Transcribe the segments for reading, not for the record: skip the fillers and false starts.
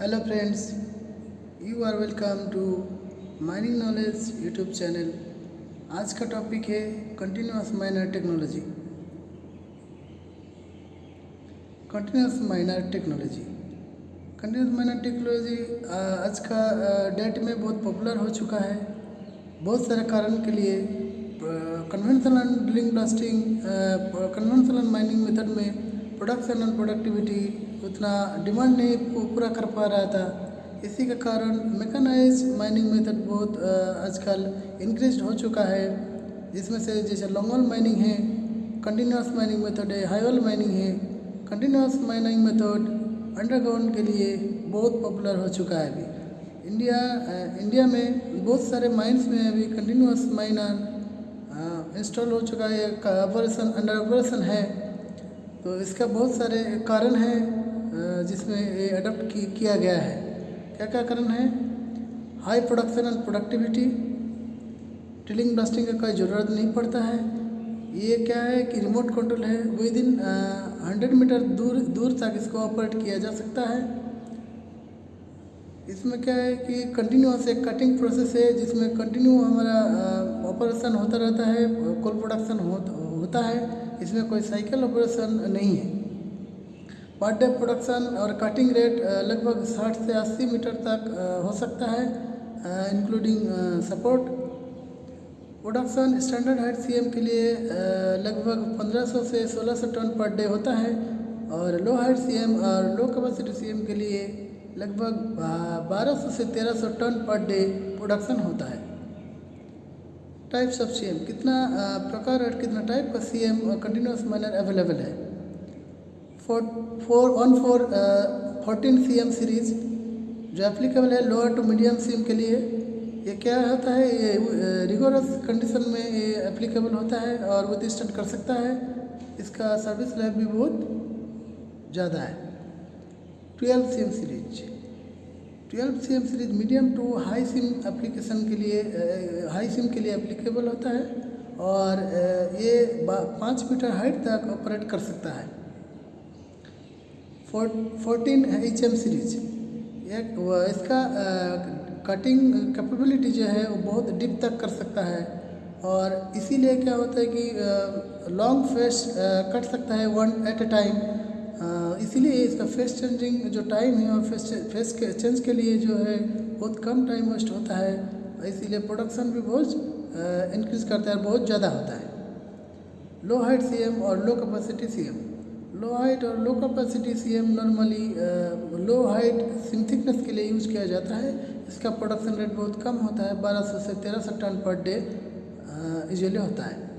Hello friends, you are welcome to mining knowledge YouTube channel. आज का topic है continuous miner technology. Continuous miner technology continuous miner technology आज का date में बहुत पॉपुलर हो चुका है। बहुत सारे कारण के लिए conventional drilling blasting conventional mining method में प्रोडक्शन और प्रोडक्टिविटी उतना डिमांड नहीं पूरा कर पा रहा था। इसी के कारण मैकेनाइज माइनिंग मेथड बहुत आजकल इंक्रीज हो चुका है, जिसमें से जैसे लॉन्ग होल माइनिंग है, कंटिन्यूअस माइनिंग मेथड है, हाई होल माइनिंग है। कंटिन्यूअस माइनिंग मेथड अंडरग्राउंड के लिए बहुत पॉपुलर हो चुका है। अभी इंडिया में बहुत सारे माइंस में अभी कंटिन्यूअस माइनर इंस्टॉल हो चुका है, ऑपरेशन अंडर ऑपरेशन है। तो इसका बहुत सारे कारण हैं जिसमें ये अडॉप्ट किया गया है। क्या क्या कारण है? High production and productivity, drilling blasting का कोई ज़रूरत नहीं पड़ता है। ये क्या है कि रिमोट कंट्रोल है, विद इन 100 मीटर दूर तक इसको ऑपरेट किया जा सकता है। इसमें क्या है कि कंटिन्यूअस एक कटिंग प्रोसेस है, जिसमें कंटिन्यू हमारा ऑपरेशन होता रहता है, कोल प्रोडक्शन होता है। इसमें कोई साइकिल ऑपरेशन नहीं है। पर डे प्रोडक्शन और कटिंग रेट लगभग 60 से 80 मीटर तक हो सकता है, including support. Production standard height CM के लिए लगभग 1500 से 1600 टन पर डे होता है, और लो हाइट सीएम और लो कैपेसिटी सीएम के लिए लगभग 1200 से 1300 टन पर डे प्रोडक्शन होता है। टाइप्स ऑफ सीएम, कितना प्रकार और कितना टाइप का सीएम कंटिन्यूअस माइनर अवेलेबल है। 14 सीएम सीरीज जो एप्लीकेबल है लोअर टू मीडियम सीएम के लिए। ये क्या होता है, ये रिगोरस कंडीशन में ये एप्लीकेबल होता है और विथस्टैंड कर सकता है। इसका सर्विस लाइफ भी बहुत ज़्यादा है। 12 CM series medium to high seam application के लिए हाई सिम के लिए एप्लीकेबल होता है, और ये 5 मीटर हाइट तक ऑपरेट कर सकता है। 14 HM सीरीज, इसका कटिंग कैपेबिलिटी जो है वो बहुत डीप तक कर सकता है, और इसीलिए क्या होता है कि लॉन्ग फेस कट सकता है वन एट ए टाइम। इसीलिए इसका फेस चेंजिंग जो टाइम है और फेस के चेंज के लिए जो है बहुत कम टाइम वेस्ट होता है। इसीलिए प्रोडक्शन भी बहुत इंक्रीज करता है, बहुत ज़्यादा होता है। लो हाइट सीएम और low capacity CM, low height और low capacity CM normally low height seam thickness के लिए यूज़ किया जाता है। इसका प्रोडक्शन रेट बहुत कम होता है, 1200 से 1300 टन पर डे यूजुअली होता है।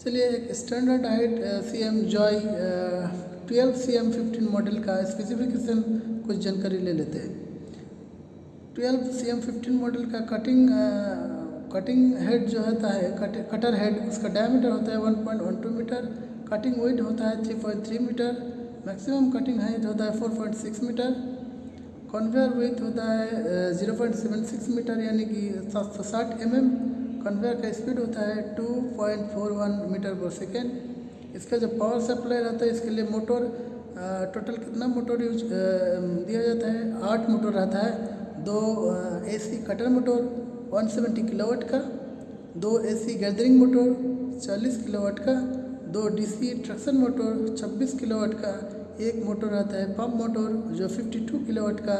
चलिए एक standard height CM Joy 12 CM 15 model का स्पेसिफिकेशन कुछ जानकारी ले लेते हैं। 12 CM 15 मॉडल का कटिंग हेड जो होता है, कटर हेड, उसका डायमीटर होता है 1.12 मीटर। कटिंग वेट होता है 3.3 मीटर। मैक्सिमम कटिंग हाइट होता है 4.6 मीटर। कन्वेयर विड्थ होता है 0.76 मीटर, यानी कि 760 mm। कन्वेयर का स्पीड होता है 2.41 मीटर पर सेकेंड। इसका जो पावर सप्लाई रहता है, इसके लिए मोटर टोटल कितना मोटर यूज दिया जाता है? 8 मोटर रहता है। 2 AC कटर मोटर 170 किलोवाट का, 2 AC गैदरिंग मोटर 40 किलोवाट का, 2 DC ट्रक्शन मोटर 26 किलोवाट का, एक मोटर रहता है पंप मोटर जो 52 किलोवाट का,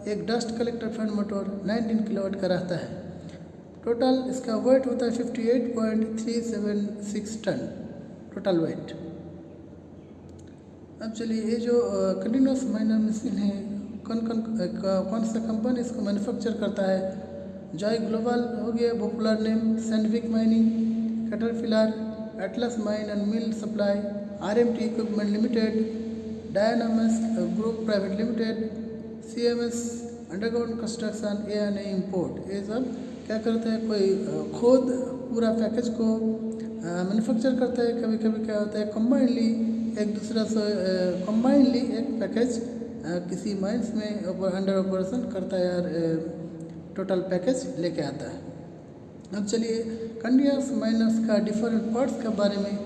एक dust collector fan motor 19 kilowatt का रहता है। टोटल इसका वेट होता है 58.376 टन टोटल वेट। अब चलिए ये जो कंटिन्यूअस माइनर मशीन है, कौन सा कंपनी इसको मैन्युफैक्चर करता है? जॉय ग्लोबल हो गया popular name, Sandvik mining, Caterpillar, Atlas mine and mill supply, RMT equipment limited, Dynamus group private limited, CMS underground construction, A&A import. ये सब क्या करता है, कोई खुद पूरा पैकेज को मैन्युफैक्चर करता है। कभी कभी क्या होता है, कंबाइनली एक दूसरा से कंबाइनली एक पैकेज किसी माइंस में अंडर ऑपरेशन करता है और टोटल पैकेज लेके आता है। अब चलिए कंटिन्यूअस माइनर्स का डिफरेंट पार्ट्स के बारे में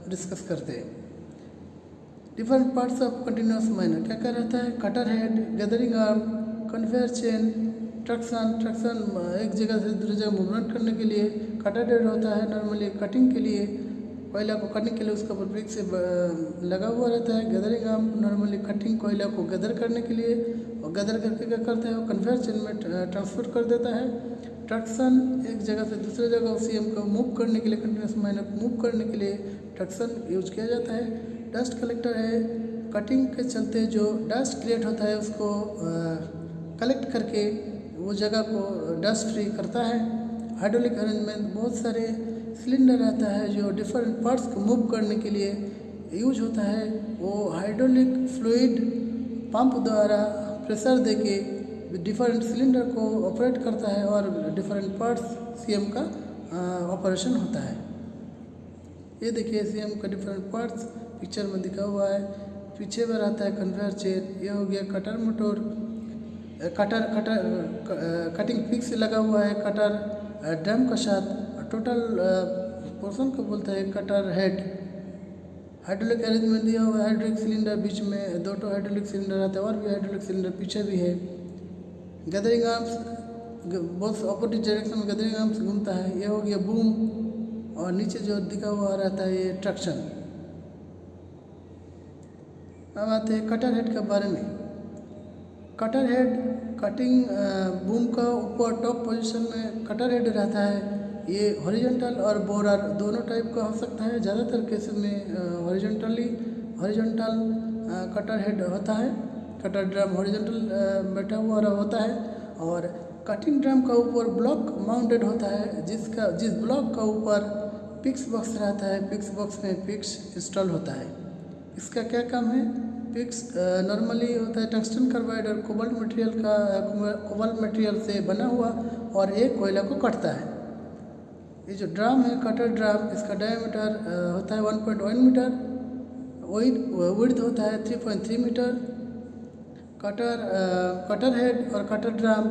डिस्कस करते हैं। Different parts of continuous minor क्या क्या रहता है, cutter head, gathering arm, conveyor chain, traction एक जगह से दूसरी जगह मूवमेंट करने के लिए, कटर हेड होता है नॉर्मली कटिंग के लिए, कोयला को कटने के लिए उसका ऊपर ब्रिक से लगा हुआ रहता है। गैदरिंग आर्म नॉर्मली कटिंग कोयला को गैदर करने के लिए, और गैदर करके क्या करता है वो कन्वेयर चेन में ट्रांसफर कर देता है। ट्रक्शन एक जगह से दूसरे जगह सीएम को मूव करने के लिए, कंटिन्यूस माइनर को मूव करने के लिए ट्रक्शन यूज किया जाता है। डस्ट कलेक्टर है, कटिंग के चलते जो डस्ट क्रिएट होता है उसको कलेक्ट करके वो जगह को डस्ट फ्री करता है। हाइड्रोलिक अरेंजमेंट बहुत सारे सिलेंडर रहता है जो डिफरेंट पार्ट्स को मूव करने के लिए यूज होता है। वो हाइड्रोलिक फ्लूइड पंप द्वारा प्रेशर देके डिफरेंट सिलेंडर को ऑपरेट करता है और डिफरेंट पार्ट्स सीएम का ऑपरेशन होता है। ये देखिए सीएम का डिफरेंट पार्ट्स पिक्चर में दिखा हुआ है। पीछे में रहता है कन्वेयर चेन, ये हो गया कटर मोटर, कटिंग पिक्स लगा हुआ है, कटर ड्रम का साथ टोटल पोर्शन को बोलते हैं कटर हेड। हाइड्रोलिक अरेंजमेंट दिया हुआ है, हाइड्रोलिक सिलेंडर बीच में दो हाइड्रोलिक सिलेंडर आता है और भी हाइड्रोलिक सिलेंडर पीछे भी है। गैदरिंग आर्म्स बहुत अपोजिट डायरेक्शन में गैदरिंग आर्म्स घूमता है। ये हो गया बूम, और नीचे जो दिखा हुआ रहता है ये ट्रक्शन। अब आते हैं कटर हेड के बारे में। कटर हेड कटिंग बूम का ऊपर टॉप पोजीशन में कटर हेड रहता है। ये हॉरिजॉन्टल और बोरर दोनों टाइप का हो सकता है। ज़्यादातर केसेस में हॉरिजॉन्टल कटर हेड होता है। कटर ड्रम हॉरिजॉन्टल बैठा हुआ होता है, और कटिंग ड्रम का ऊपर ब्लॉक माउंटेड होता है जिस ब्लॉक का ऊपर पिक्स बॉक्स रहता है। पिक्स बॉक्स में पिक्स इंस्टॉल होता है। इसका क्या काम है? पिक्स नॉर्मली होता है टंगस्टन कार्बाइड और कोबाल्ट मटेरियल से बना हुआ, और एक कोयला को कटता है। ये जो ड्रम है कटर ड्रम, इसका डायमीटर होता है 1.1 मीटर, विड्थ होता है 3.3 मीटर। कटर हेड और कटर ड्रम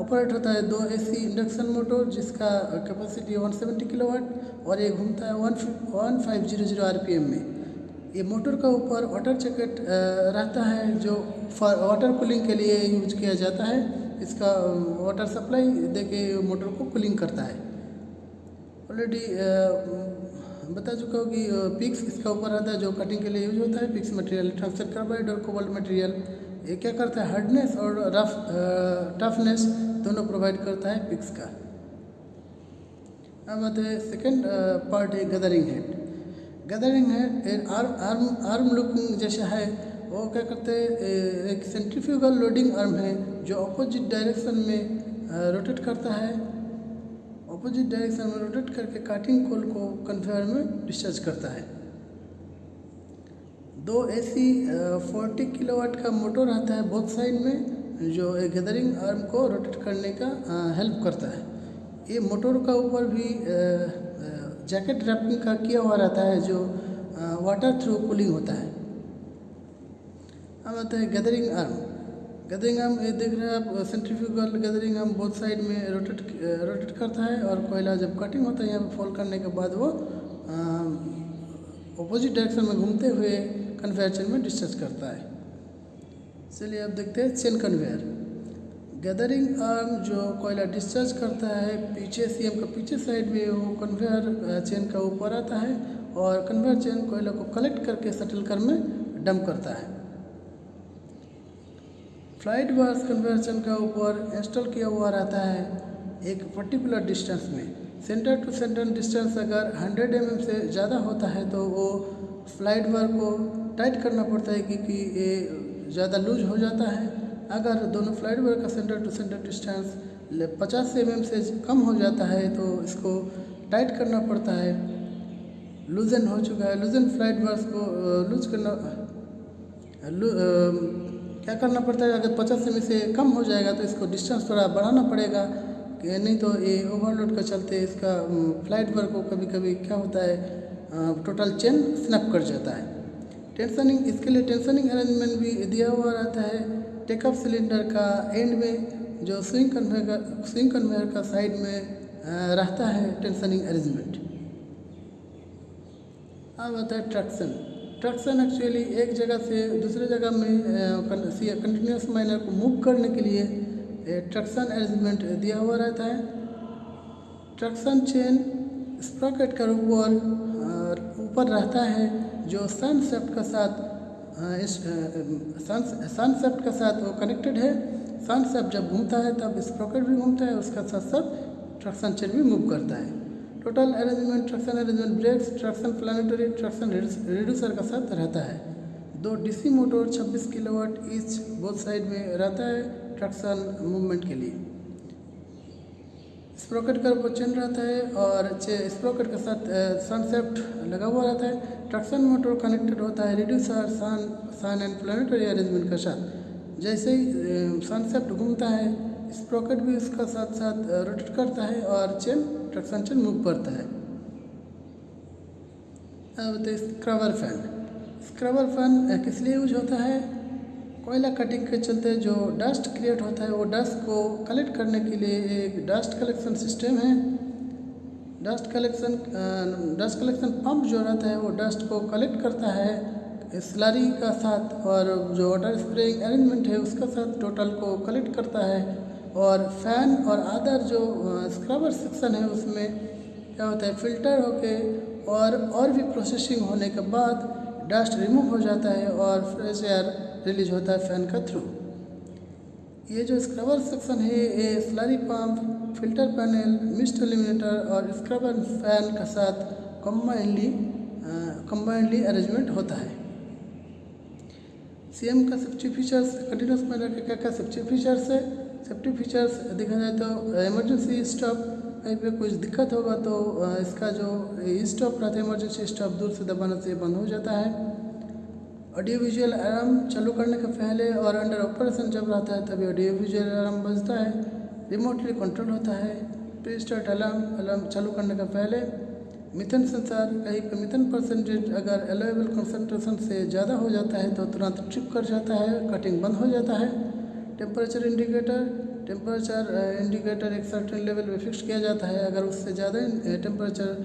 ऑपरेट होता है 2 AC इंडक्शन मोटर जिसका कैपेसिटी 170 किलोवाट, और ये घूमता है 1500 RPM में। ये मोटर का ऊपर वाटर जैकेट रहता है जो वाटर कूलिंग के लिए यूज किया जाता है। इसका वाटर सप्लाई देके मोटर को कूलिंग करता है। ऑलरेडी बता चुका हूँ कि पिक्स इसका ऊपर रहता है जो कटिंग के लिए यूज होता है। पिक्स मटेरियल टंगस्टन कार्बाइड और कोबाल्ट मटेरियल, ये क्या करता है हार्डनेस और टफनेस दोनों प्रोवाइड करता है पिक्स का। अब आते हैं सेकेंड पार्ट है gathering head. Gathering head arm looking जैसा है। वो क्या करते हैं, एक सेंट्रीफ्यूगल लोडिंग आर्म है जो अपोजिट डायरेक्शन में रोटेट करता है। अपोजिट डायरेक्शन में रोटेट करके कटिंग कोल को कन्वेयर में डिस्चार्ज करता है। 2 AC 40 किलोवाट का मोटर आता है बोथ साइड में जो एक गैदरिंग आर्म को रोटेट करने का हेल्प करता है। ये मोटर का ऊपर भी जैकेट रैपिंग का किया हुआ रहता है जो वाटर थ्रू कूलिंग होता है। अब आता है गैदरिंग आर्म। गैदरिंग आर्म ये देख रहे हैं आप, centrifugal gathering arm both side में रोटेट करता है, और कोयला जब कटिंग होता है यहाँ पे फॉल करने के बाद वो अपोजिट डायरेक्शन में घूमते हुए कन्वेयर चेन में डिस्चार्ज करता है। चलिए अब देखते हैं चेन कन्वेयर। गैदरिंग आर्म जो कोयला डिस्चार्ज करता है पीछे सीएम का पीछे साइड में वो कन्वेयर चेन का ऊपर आता है, और कन्वेयर चेन कोयला को कलेक्ट करके शटल कर में डंप करता है। फ्लाइट बार्स कन्वेयर चेन का ऊपर इंस्टॉल किया हुआ रहता है एक पर्टिकुलर डिस्टेंस में। सेंटर टू सेंटर डिस्टेंस अगर 100 mm से ज़्यादा होता है तो वो फ्लाइट बार को टाइट करना पड़ता है क्योंकि ये ज़्यादा लूज हो जाता है। अगर दोनों फ्लाइट बार का centre to centre distance 50 mm से कम हो जाता है तो इसको टाइट करना पड़ता है। लूजन हो चुका है, लूजन फ्लाइट बार्स को लूज करना क्या करना पड़ता है, अगर 50 mm से कम हो जाएगा तो इसको डिस्टेंस थोड़ा बढ़ाना पड़ेगा, नहीं तो ये ओवरलोड का चलते इसका फ्लाइट बार को कभी कभी क्या होता है टोटल चेन स्नैप कर जाता है। टेंशनिंग, इसके लिए टेंशनिंग अरेंजमेंट भी दिया हुआ रहता है। टेकअप सिलेंडर का एंड में जो स्विंग कन्वेयर का साइड में रहता है टेंशनिंग अरेंजमेंट। अब आता है ट्रक्शन। ट्रैक्शन एक्चुअली एक जगह से दूसरे जगह में कंटिन्यूस माइनर को मूव करने के लिए ट्रैक्शन अरेंजमेंट दिया हुआ रहता है। ट्रैक्शन चेन स्प्रॉकेट का ऊपर रहता है जो सनसेप्ट के साथ वो कनेक्टेड है। सनसेप्ट जब घूमता है तब स्प्रॉकेट भी घूमता है, उसका साथ साथ ट्रैक्शन चेन भी मूव करता है। Total arrangement traction arrangement brakes, traction planetary, traction reducer का साथ रहता है। 2 DC motor 26 kilowatt each both side में रहता है ट्रैक्शन मूवमेंट के लिए। स्प्रॉकेट का चेन रहता है और स्प्रॉकेट के साथ सनसेप्ट लगा हुआ रहता है। ट्रैक्शन मोटर कनेक्टेड होता है reducer, sun and planetary arrangement के साथ। जैसे ही सनसेप्ट घूमता है स्प्रॉकेट भी उसका साथ साथ रोटेट करता है और ट्रैक्शन चेन मूव करता है। अब तो स्क्रबर फैन किस लिए यूज होता है? कोयला कटिंग के चलते जो डस्ट क्रिएट होता है वो डस्ट को कलेक्ट करने के लिए एक डस्ट कलेक्शन सिस्टम है। डस्ट कलेक्शन पंप जो रहता है वो डस्ट को कलेक्ट करता है स्लरी का साथ, और जो वाटर स्प्रेइंग अरेंजमेंट है उसका साथ टोटल को कलेक्ट करता है। और फैन और अदर जो स्क्रबर सेक्शन है उसमें क्या होता है, फिल्टर होके और भी प्रोसेसिंग होने के बाद डस्ट रिमूव हो जाता है और फ्रेश एयर रिलीज होता है फैन का थ्रू। ये जो स्क्रबर सेक्शन है ये slurry pump, filter panel, mist eliminator और स्क्रबर फैन का साथ कंबाइंडली अरेंजमेंट होता है। सीएम का सेफ्टी फीचर्स, कंटिन्यूस माइनर के क्या सेफ्टी फीचर्स है? सेफ्टी फीचर्स देखा जाए तो इमरजेंसी स्टॉप, कहीं पे कुछ दिक्कत होगा तो इसका जो स्टॉप रहता है इमरजेंसी स्टॉप दूर से दबाने से बंद हो जाता है। ऑडियो विजुअल अलार्म चालू करने के पहले और अंडर ऑपरेशन जब रहता है तभी ऑडियो विजुअल अलार्म बजता है। रिमोटली कंट्रोल होता है। प्री स्टार्ट अलार्म चालू करने के पहले। मीथेन सेंसर, कहीं पर मीथेन परसेंटेज अगर अलाउएबल कंसंट्रेशन से ज़्यादा हो जाता है तो तुरंत ट्रिप कर जाता है, कटिंग बंद हो जाता है। टेम्परेचर इंडिकेटर एक सर्टेन लेवल पे फिक्स किया जाता है। अगर उससे ज़्यादा टेम्परेचर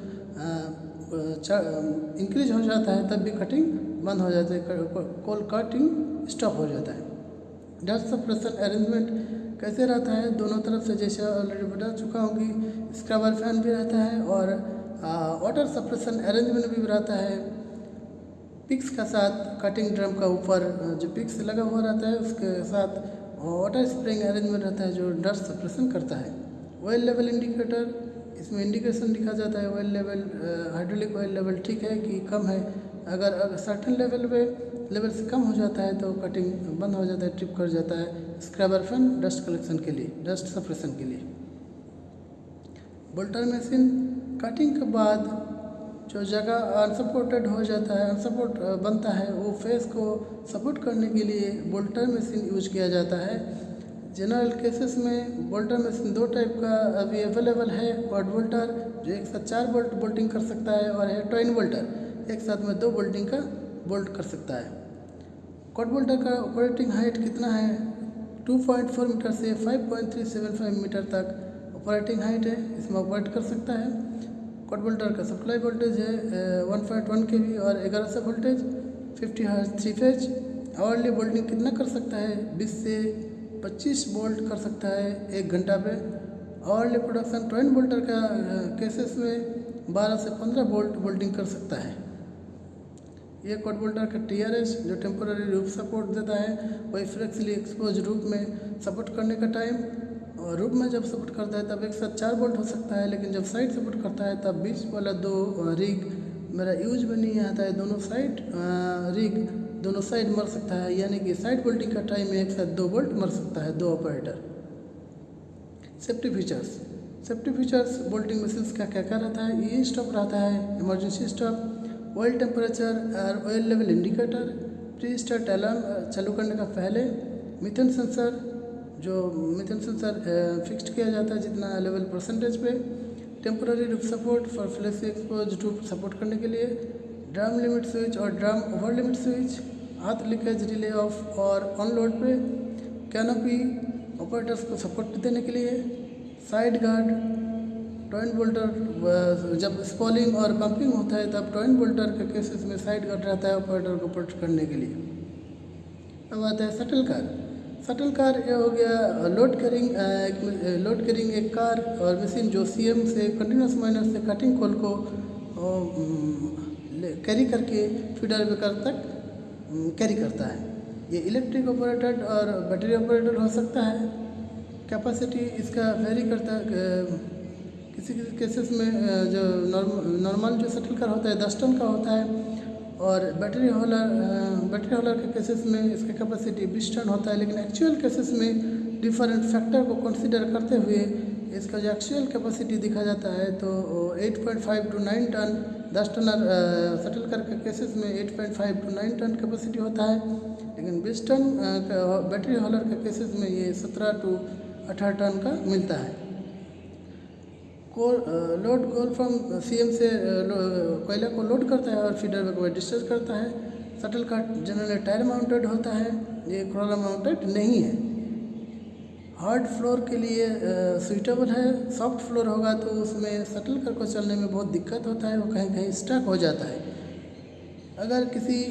इंक्रीज हो जाता है तब भी कटिंग बंद हो जाता है, कटिंग स्टॉप हो जाता है। डस्ट सप्रेशन अरेंजमेंट कैसे रहता है? दोनों तरफ से, जैसे ऑलरेडी बता चुका हूँ कि स्क्रबर फैन भी रहता है और वाटर सप्रेशन अरेंजमेंट भी रहता है। पिक्स का साथ कटिंग ड्रम का ऊपर जो पिक्स लगा हुआ रहता है उसके साथ वाटर स्प्रेइंग अरेंजमेंट रहता है जो डस्ट सप्रेशन करता है। ऑयल लेवल इंडिकेटर, इसमें इंडिकेशन दिखा जाता है oil level, hydraulic oil level ठीक है कि कम है। अगर सर्टेन लेवल से कम हो जाता है तो कटिंग बंद हो जाता है, ट्रिप कर जाता है। स्क्रबर फैन डस्ट कलेक्शन के लिए, डस्ट सप्रेशन के लिए। बोल्टर मशीन, कटिंग के बाद जो जगह अनसपोर्टेड हो जाता है, अनसपोर्ट बनता है, वो फेस को सपोर्ट करने के लिए बोल्टर मशीन यूज किया जाता है। जनरल केसेस में बोल्टर मशीन 2 टाइप का अभी अवेलेबल है। क्वाड बोल्टर जो एक साथ 4 बोल्टिंग कर सकता है, और है ट्वाइन बोल्टर एक साथ में 2 बोल्टिंग का बोल्ट कर सकता है। क्वाड बोल्टर का ऑपरेटिंग हाइट कितना है? 2.4 मीटर से 5.375 मीटर तक ऑपरेटिंग हाइट है, इसमें ऑपरेट कर सकता है। क्वाड बोल्टर का सप्लाई वोल्टेज है 1.1 kV और 1100 voltage, 50 hertz 3 phase. Hourly bolting कितना कर सकता है? 20 से 25 बोल्ट कर सकता है 1 घंटा पे। आवरली प्रोडक्शन ट्वाइन बोल्टर का केसेस में 12 से 15 बोल्ट बोल्टिंग कर सकता है। ये क्वाड बोल्टर का TRS जो टेम्पोररी रूफ सपोर्ट देता है, वही फ्लेक्सिबली एक्सपोज रूफ में सपोर्ट करने का टाइम, और रूप में जब सपोर्ट करता है तब एक साथ 4 बोल्ट हो सकता है, लेकिन जब साइड सपोर्ट करता है तब बीच वाला 2 रिग मेरा यूज में नहीं आता है। दोनों साइड रिग दोनों साइड मर सकता है, यानी कि साइड बोल्टिंग का टाइम में एक साथ 2 बोल्ट मर सकता है, 2 operator. Safety features bolting machines का क्या क्या रहता है? ये स्टॉप रहता है, इमरजेंसी स्टॉप, ऑयल टेम्परेचर और oil level indicator, pre start alarm चालू करने का पहले, मीथेन सेंसर जो मीथेन सेंसर फिक्स्ड किया जाता है जितना लेवल परसेंटेज पे, temporary roof support for flexi expose roof support करने के लिए, ड्रम लिमिट स्विच और ड्रम ओवर लिमिट स्विच, हाथ लीकेज रिले ऑफ और ऑन लोड पे, कैनोपी ऑपरेटर्स को सपोर्ट देने के लिए, साइड गार्ड टॉइन बोल्टर जब स्पॉलिंग और बम्पिंग होता है तब टॉइन बोल्टर के केसेस में साइड गार्ड रहता है ऑपरेटर को प्रोटेक्ट करने के लिए। अब आता है शटल कार। शटल कार ये हो गया लोड कैरिंग एक कार और मशीन जो सीएम से कंटिन्यूस माइनर से कटिंग कोल को कैरी करके फीडर बेकर तक कैरी करता है। ये इलेक्ट्रिक ऑपरेटेड और बैटरी ऑपरेटेड हो सकता है। कैपेसिटी इसका वेरी करता है। किसी किसी केसेस में जो नॉर्मल जो शटल कार होता है 10 टन का होता है और बैटरी हॉलर के केसेस में इसका कैपेसिटी 20 टन होता है। लेकिन एक्चुअल केसेस में डिफरेंट फैक्टर को कंसीडर करते हुए इसका जो एक्चुअल कैपेसिटी दिखा जाता है तो 8.5 to 9 टन 10 टनर शटल कार के केसेस में 8.5 to 9 टन कैपेसिटी होता है। लेकिन 20 टन बैटरी हॉलर के केसेस में ये 17 to 18 टन का मिलता है। लोड कोल फ्रॉम सीएम से कोयला को लोड करता है और फीडर में डिस्चार्ज करता है। Shuttle car generally tyre mounted होता है, ये क्रॉलर माउंटेड नहीं है। हार्ड फ्लोर के लिए सूटेबल है। सॉफ्ट फ्लोर होगा तो उसमें शटल कार को चलने में बहुत दिक्कत होता है, वो कहीं कहीं स्टक हो जाता है। अगर किसी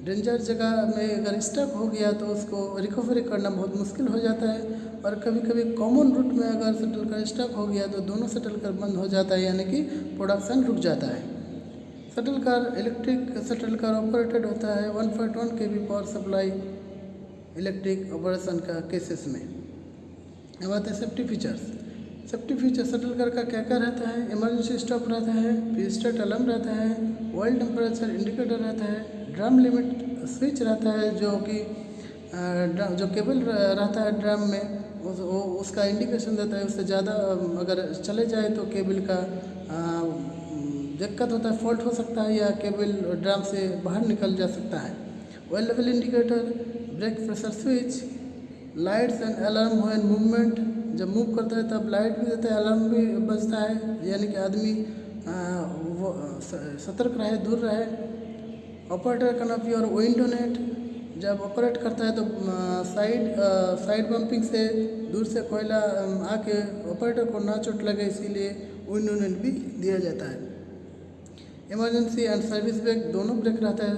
डेंजर जगह में अगर स्टक हो गया तो उसको रिकवरी करना बहुत मुश्किल हो जाता है। और कभी कभी कॉमन रूट में अगर शटल कार स्टक हो गया तो दोनों शटल कार बंद हो जाता है, यानी कि प्रोडक्शन रुक जाता है। Shuttle car electric shuttle car operated होता है 1.1 kV power supply electric operation का केसेस में। अब आते हैं safety features. Safety feature shuttle car का क्या क्या रहता है? इमरजेंसी स्टॉप रहता है, स्टार्ट अलार्म रहता है, ऑयल टेम्परेचर इंडिकेटर रहता है, ड्रम लिमिट स्विच रहता है जो केबल रहता है ड्रम में उसका इंडिकेशन देता है। उससे ज़्यादा अगर चले जाए तो केबल का दिक्कत होता है, फॉल्ट हो सकता है या केबल ड्रम से बाहर निकल जा सकता है। Oil level indicator, brake pressure switch, lights and alarm when movement, जब मूव करता है तब लाइट भी देता है, अलार्म भी बजता है, यानी कि आदमी वो सतर्क रहे, दूर रहे। ऑपरेटर कैनोपी और विंडो नेट, जब ऑपरेट करता है तो साइड बम्पिंग से दूर से कोयला आके ऑपरेटर को ना चोट लगे, इसीलिए विंडो नेट भी दिया जाता है। इमरजेंसी एंड सर्विस ब्रेक, दोनों ब्रेक रहता है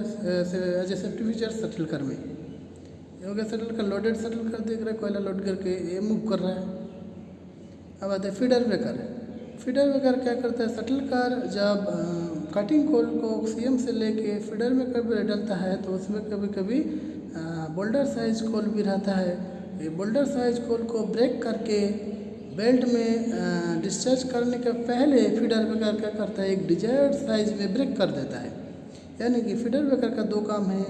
as a safety feature shuttle car में। ये हो गया shuttle car. Loaded shuttle car देख रहे, कोयला लोड करके ये मूव कर रहा है। अब आते हैं फीडर ब्रेकर। फीडर ब्रेकर क्या करता है? शटल कार जब कटिंग कोल को सीएम से लेके फीडर में कभी डलता है तो उसमें कभी कभी बोल्डर साइज कोल भी रहता है। ये बोल्डर साइज कोल को ब्रेक करके बेल्ट में डिस्चार्ज करने के पहले फीडर ब्रेकर क्या करता है? एक डिजायर्ड साइज में ब्रेक कर देता है। यानी कि फीडर ब्रेकर का दो काम है,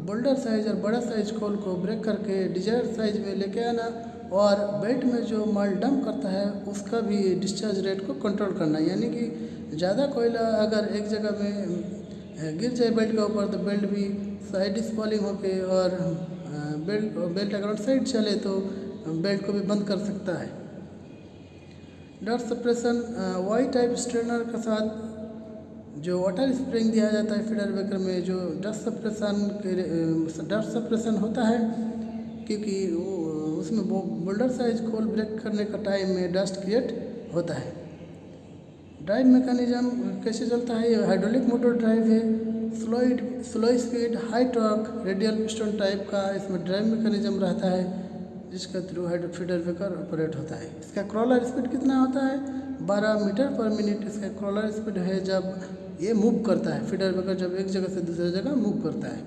बोल्डर साइज और बड़ा साइज कोल को ब्रेक करके डिजायर्ड साइज में लेके आना और बेल्ट में जो माल डंप करता है उसका भी डिस्चार्ज रेट को कंट्रोल करना। यानी कि ज़्यादा कोयला अगर एक जगह में गिर जाए बेल्ट के ऊपर तो बेल्ट भी साइड स्पॉलिंग होके और बेल्ट अगर साइड चले तो बेल्ट को भी बंद कर सकता है। Dust suppression, Y type strainer के साथ जो वाटर स्प्रिंग दिया जाता है फीडर ब्रेकर में, जो डस्ट सप्रेशन होता है क्योंकि उसमें बोल्डर साइज कोल ब्रेक करने का टाइम में डस्ट क्रिएट होता है। ड्राइव मैकेनिज्म कैसे चलता है? ये हाइड्रोलिक मोटर ड्राइव है, slow speed high torque radial piston type का इसमें ड्राइव मैकेनिज्म रहता है जिसके थ्रू फीडर ब्रेकर ऑपरेट होता है। इसका क्रॉलर स्पीड कितना होता है? 12 मीटर पर मिनट इसका क्रॉलर स्पीड है जब ये मूव करता है। फीडर ब्रेकर जब एक जगह से दूसरी जगह मूव करता है।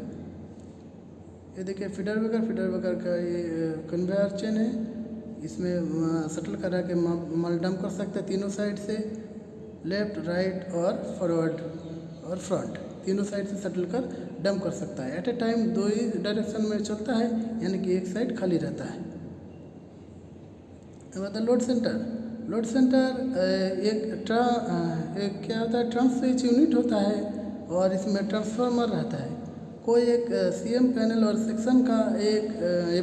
ये देखिए फीडर ब्रेकर का ये कन्वेयर चेन है, इसमें शटल करा के माल डंप कर सकते हैं तीनों साइड से, लेफ्ट राइट और फॉरवर्ड और फ्रंट, तीनों साइड से शटल कर डंप कर सकता है। एट ए टाइम दो ही डायरेक्शन में चलता है, यानी कि एक साइड खाली रहता है। अब लोड सेंटर एक क्या होता है? ट्रांस स्विच यूनिट होता है और इसमें ट्रांसफार्मर रहता है। कोई एक सीएम पैनल और सेक्शन का एक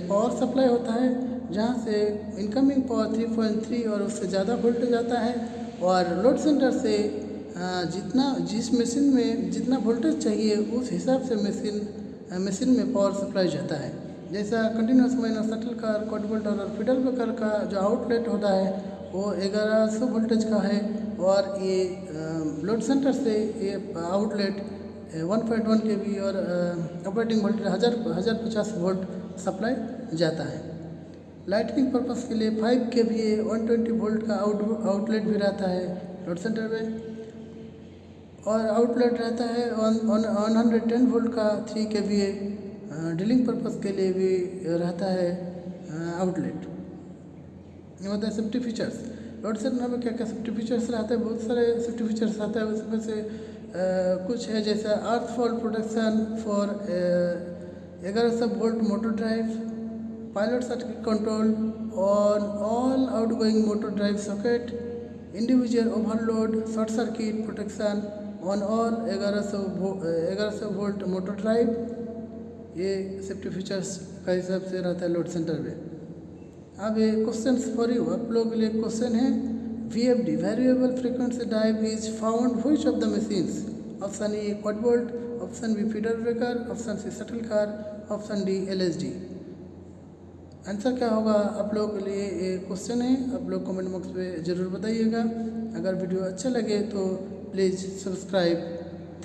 पावर सप्लाई होता है जहाँ से इनकमिंग पावर 3.3 और उससे ज़्यादा वोल्टेज आता है और लोड सेंटर से जिस मशीन में जितना वोल्टेज चाहिए उस हिसाब से मशीन में पावर सप्लाई जाता है। जैसा continuous miner shuttle car, quad bolter और फीडर ब्रेकर का जो आउटलेट होता है वो 1100 वोल्टेज का है और ये लोड सेंटर से ये आउटलेट 1.1 kV और ऑपरेटिंग वोल्टेज 1050 वोल्ट सप्लाई जाता है। लाइटनिंग पर्पस के लिए 5 kVA 120 वोल्ट का आउटलेट भी रहता है लोड सेंटर में, और आउटलेट रहता है 110 वोल्ट का 3 kVA ड्रिलिंग पर्पस के लिए भी रहता है आउटलेट। ये होता है सेफ्टी फीचर्स। लोड सेंटर में क्या क्या सेफ्टी फीचर्स रहते हैं, बहुत सारे सेफ्टी फीचर्स रहते हैं। उसमें से कुछ है जैसे earth fall protection for 1100 volt motor drive, pilot circuit control on all outgoing motor drive socket, individual overload short circuit protection on all 1100 volt motor drive. ये सेफ्टी फीचर्स का हिसाब से रहता है लोड सेंटर में। अब ये क्वेश्चन फॉर यू, आप लोगों के लिए क्वेश्चन है VFD variable frequency drive is found which of the machines? Option A quad bolt, option B feeder breaker, option C shuttle car, option D LSD। Answer क्या होगा आप लोगों के लिए ये क्वेश्चन है, आप लोग कमेंट बॉक्स में ज़रूर बताइएगा। अगर वीडियो अच्छा लगे तो please subscribe.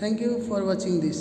Thank you for watching this.